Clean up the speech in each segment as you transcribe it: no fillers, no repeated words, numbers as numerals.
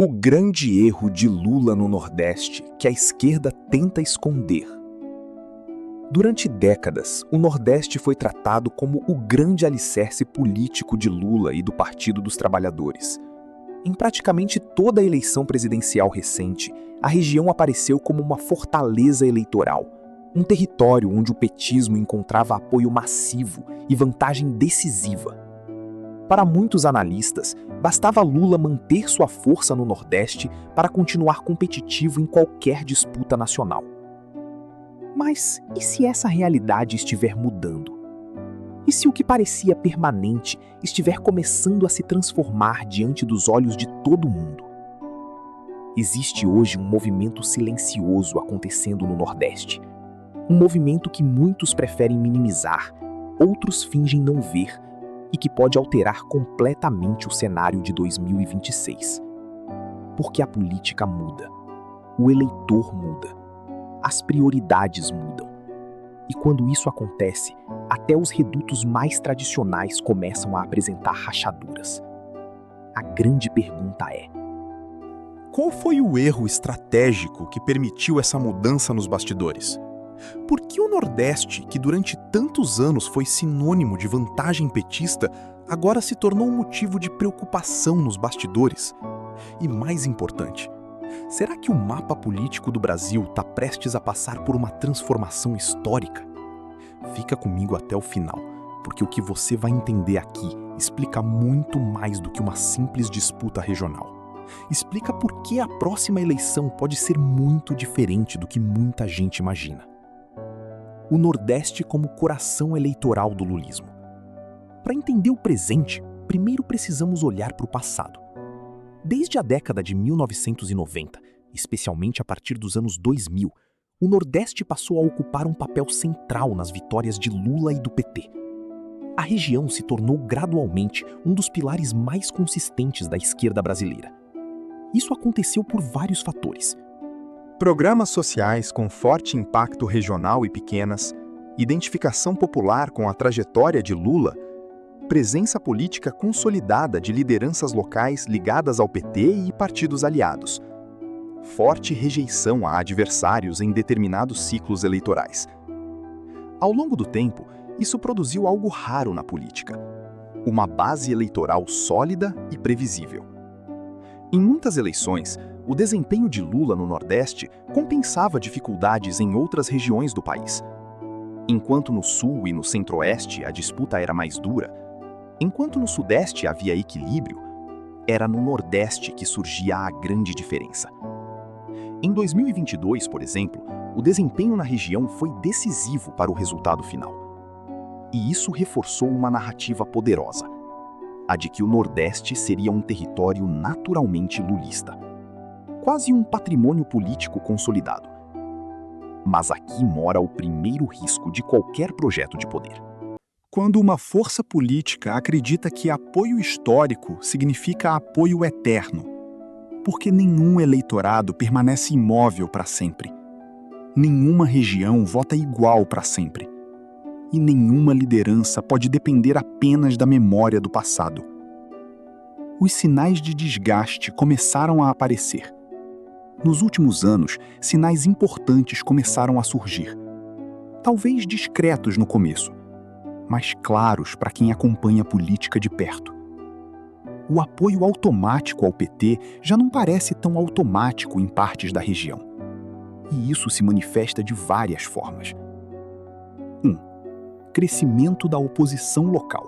O grande erro de Lula no Nordeste, que a esquerda tenta esconder. Durante décadas, o Nordeste foi tratado como o grande alicerce político de Lula e do Partido dos Trabalhadores. Em praticamente toda a eleição presidencial recente, a região apareceu como uma fortaleza eleitoral, um território onde o petismo encontrava apoio massivo e vantagem decisiva. Para muitos analistas, bastava Lula manter sua força no Nordeste para continuar competitivo em qualquer disputa nacional. Mas e se essa realidade estiver mudando? E se o que parecia permanente estiver começando a se transformar diante dos olhos de todo mundo? Existe hoje um movimento silencioso acontecendo no Nordeste. Um movimento que muitos preferem minimizar, outros fingem não ver, e que pode alterar completamente o cenário de 2026. Porque a política muda, o eleitor muda, as prioridades mudam. E quando isso acontece, até os redutos mais tradicionais começam a apresentar rachaduras. A grande pergunta é: qual foi o erro estratégico que permitiu essa mudança nos bastidores? Por que o Nordeste, que durante tantos anos foi sinônimo de vantagem petista, agora se tornou um motivo de preocupação nos bastidores? E mais importante, será que o mapa político do Brasil está prestes a passar por uma transformação histórica? Fica comigo até o final, porque o que você vai entender aqui explica muito mais do que uma simples disputa regional. Explica por que a próxima eleição pode ser muito diferente do que muita gente imagina. O Nordeste como coração eleitoral do lulismo. Para entender o presente, primeiro precisamos olhar para o passado. Desde a década de 1990, especialmente a partir dos anos 2000, o Nordeste passou a ocupar um papel central nas vitórias de Lula e do PT. A região se tornou gradualmente um dos pilares mais consistentes da esquerda brasileira. Isso aconteceu por vários fatores. Programas sociais com forte impacto regional e pequenas, identificação popular com a trajetória de Lula, presença política consolidada de lideranças locais ligadas ao PT e partidos aliados, forte rejeição a adversários em determinados ciclos eleitorais. Ao longo do tempo, isso produziu algo raro na política: uma base eleitoral sólida e previsível. Em muitas eleições, o desempenho de Lula no Nordeste compensava dificuldades em outras regiões do país. Enquanto no Sul e no Centro-Oeste a disputa era mais dura, enquanto no Sudeste havia equilíbrio, era no Nordeste que surgia a grande diferença. Em 2022, por exemplo, o desempenho na região foi decisivo para o resultado final. E isso reforçou uma narrativa poderosa: a de que o Nordeste seria um território naturalmente lulista. Quase um patrimônio político consolidado. Mas aqui mora o primeiro risco de qualquer projeto de poder. Quando uma força política acredita que apoio histórico significa apoio eterno, porque nenhum eleitorado permanece imóvel para sempre. Nenhuma região vota igual para sempre. E nenhuma liderança pode depender apenas da memória do passado. Os sinais de desgaste começaram a aparecer. Nos últimos anos, sinais importantes começaram a surgir. Talvez discretos no começo, mas claros para quem acompanha a política de perto. O apoio automático ao PT já não parece tão automático em partes da região. E isso se manifesta de várias formas. 1. Crescimento da oposição local.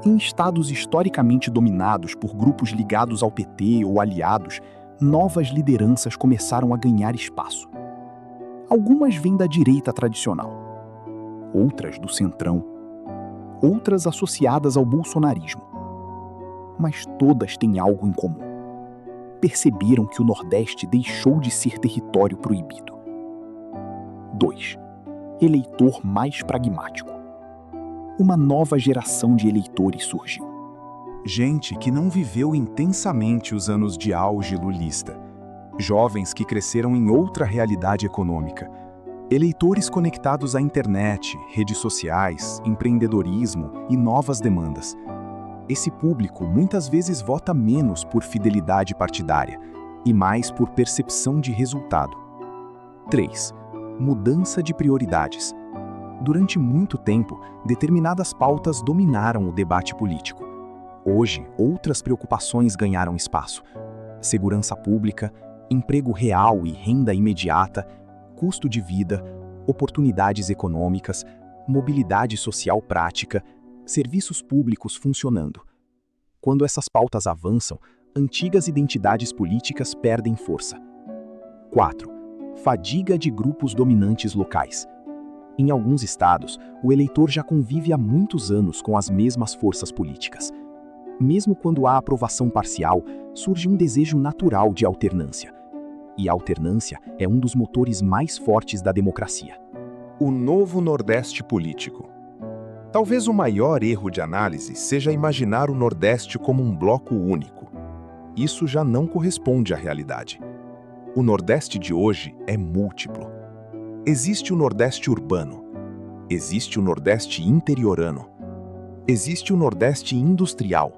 Em estados historicamente dominados por grupos ligados ao PT ou aliados, novas lideranças começaram a ganhar espaço. Algumas vêm da direita tradicional, outras do centrão, outras associadas ao bolsonarismo. Mas todas têm algo em comum. Perceberam que o Nordeste deixou de ser território proibido. 2. Eleitor mais pragmático. Uma nova geração de eleitores surgiu. Gente que não viveu intensamente os anos de auge lulista. Jovens que cresceram em outra realidade econômica. Eleitores conectados à internet, redes sociais, empreendedorismo e novas demandas. Esse público muitas vezes vota menos por fidelidade partidária e mais por percepção de resultado. 3. Mudança de prioridades. Durante muito tempo, determinadas pautas dominaram o debate político. Hoje, outras preocupações ganharam espaço: segurança pública, emprego real e renda imediata, custo de vida, oportunidades econômicas, mobilidade social prática, serviços públicos funcionando. Quando essas pautas avançam, antigas identidades políticas perdem força. 4. Fadiga de grupos dominantes locais. Em alguns estados, o eleitor já convive há muitos anos com as mesmas forças políticas. Mesmo quando há aprovação parcial, surge um desejo natural de alternância. E a alternância é um dos motores mais fortes da democracia. O novo Nordeste político. Talvez o maior erro de análise seja imaginar o Nordeste como um bloco único. Isso já não corresponde à realidade. O Nordeste de hoje é múltiplo. Existe o Nordeste urbano, existe o Nordeste interiorano, existe o Nordeste industrial,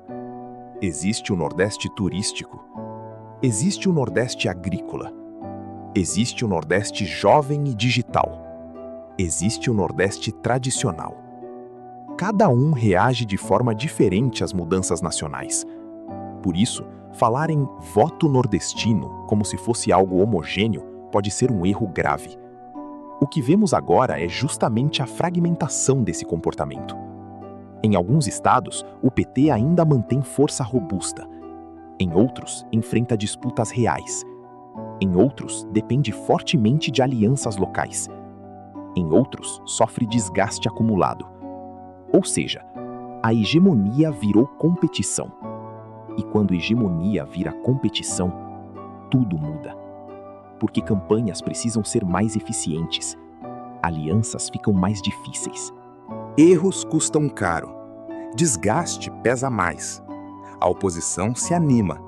existe o Nordeste turístico, existe o Nordeste agrícola, existe o Nordeste jovem e digital, existe o Nordeste tradicional. Cada um reage de forma diferente às mudanças nacionais. Por isso, falar em voto nordestino como se fosse algo homogêneo pode ser um erro grave. O que vemos agora é justamente a fragmentação desse comportamento. Em alguns estados, o PT ainda mantém força robusta. Em outros, enfrenta disputas reais. Em outros, depende fortemente de alianças locais. Em outros, sofre desgaste acumulado. Ou seja, a hegemonia virou competição. E quando hegemonia vira competição, tudo muda. Porque campanhas precisam ser mais eficientes. Alianças ficam mais difíceis. Erros custam caro. Desgaste pesa mais. A oposição se anima.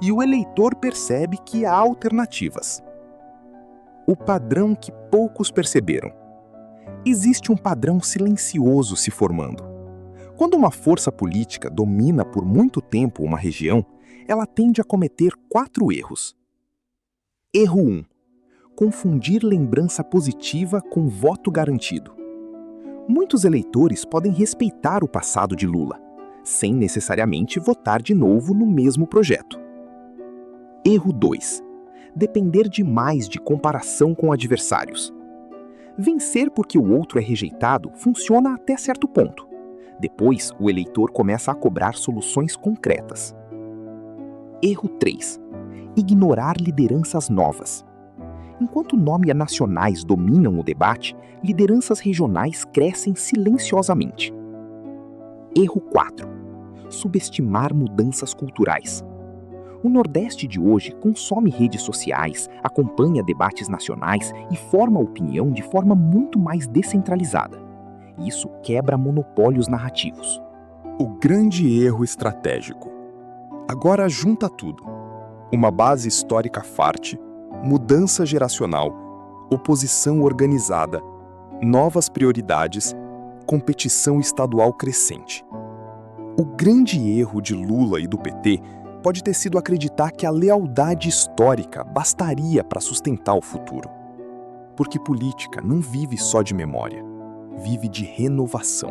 E o eleitor percebe que há alternativas. O padrão que poucos perceberam. Existe um padrão silencioso se formando. Quando uma força política domina por muito tempo uma região, ela tende a cometer 4 erros. Erro 1. Confundir lembrança positiva com voto garantido. Muitos eleitores podem respeitar o passado de Lula, sem necessariamente votar de novo no mesmo projeto. Erro 2. Depender demais de comparação com adversários. Vencer porque o outro é rejeitado funciona até certo ponto. Depois, o eleitor começa a cobrar soluções concretas. Erro 3. Ignorar lideranças novas. Enquanto nomes nacionais dominam o debate, lideranças regionais crescem silenciosamente. Erro 4. Subestimar mudanças culturais. O Nordeste de hoje consome redes sociais, acompanha debates nacionais e forma opinião de forma muito mais descentralizada. Isso quebra monopólios narrativos. O grande erro estratégico. Agora junta tudo. Uma base histórica forte, mudança geracional, oposição organizada, novas prioridades, competição estadual crescente. O grande erro de Lula e do PT pode ter sido acreditar que a lealdade histórica bastaria para sustentar o futuro. Porque política não vive só de memória, vive de renovação,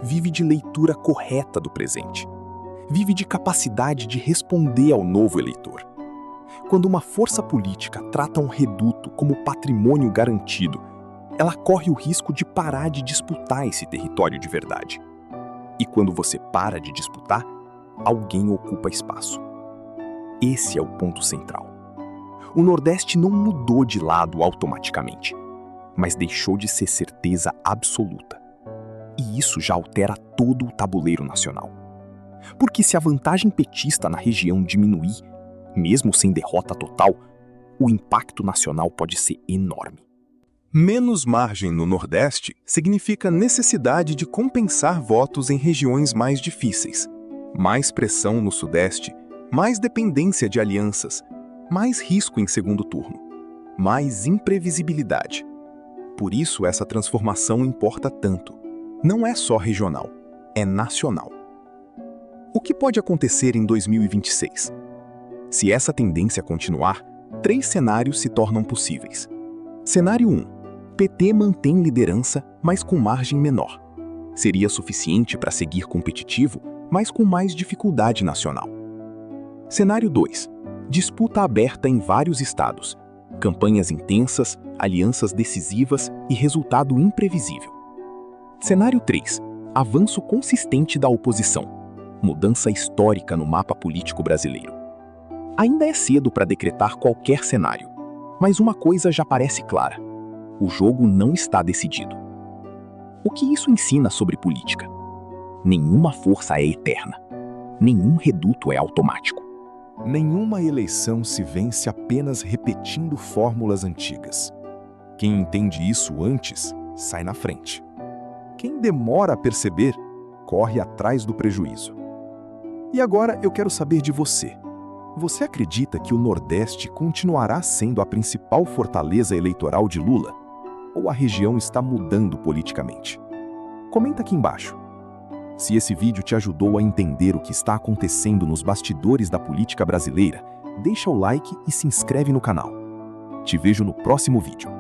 vive de leitura correta do presente, vive de capacidade de responder ao novo eleitor. Quando uma força política trata um reduto como patrimônio garantido, ela corre o risco de parar de disputar esse território de verdade. E quando você para de disputar, alguém ocupa espaço. Esse é o ponto central. O Nordeste não mudou de lado automaticamente, mas deixou de ser certeza absoluta. E isso já altera todo o tabuleiro nacional. Porque se a vantagem petista na região diminuir, mesmo sem derrota total, o impacto nacional pode ser enorme. Menos margem no Nordeste significa necessidade de compensar votos em regiões mais difíceis. Mais pressão no Sudeste, mais dependência de alianças, mais risco em segundo turno, mais imprevisibilidade. Por isso essa transformação importa tanto. Não é só regional, é nacional. O que pode acontecer em 2026? Se essa tendência continuar, 3 cenários se tornam possíveis. Cenário 1. PT mantém liderança, mas com margem menor. Seria suficiente para seguir competitivo, mas com mais dificuldade nacional. Cenário 2. Disputa aberta em vários estados. Campanhas intensas, alianças decisivas e resultado imprevisível. Cenário 3. Avanço consistente da oposição. Mudança histórica no mapa político brasileiro. Ainda é cedo para decretar qualquer cenário, mas uma coisa já parece clara: o jogo não está decidido. O que isso ensina sobre política? Nenhuma força é eterna. Nenhum reduto é automático. Nenhuma eleição se vence apenas repetindo fórmulas antigas. Quem entende isso antes, sai na frente. Quem demora a perceber, corre atrás do prejuízo. E agora eu quero saber de você. Você acredita que o Nordeste continuará sendo a principal fortaleza eleitoral de Lula? Ou a região está mudando politicamente? Comenta aqui embaixo. Se esse vídeo te ajudou a entender o que está acontecendo nos bastidores da política brasileira, deixa o like e se inscreve no canal. Te vejo no próximo vídeo.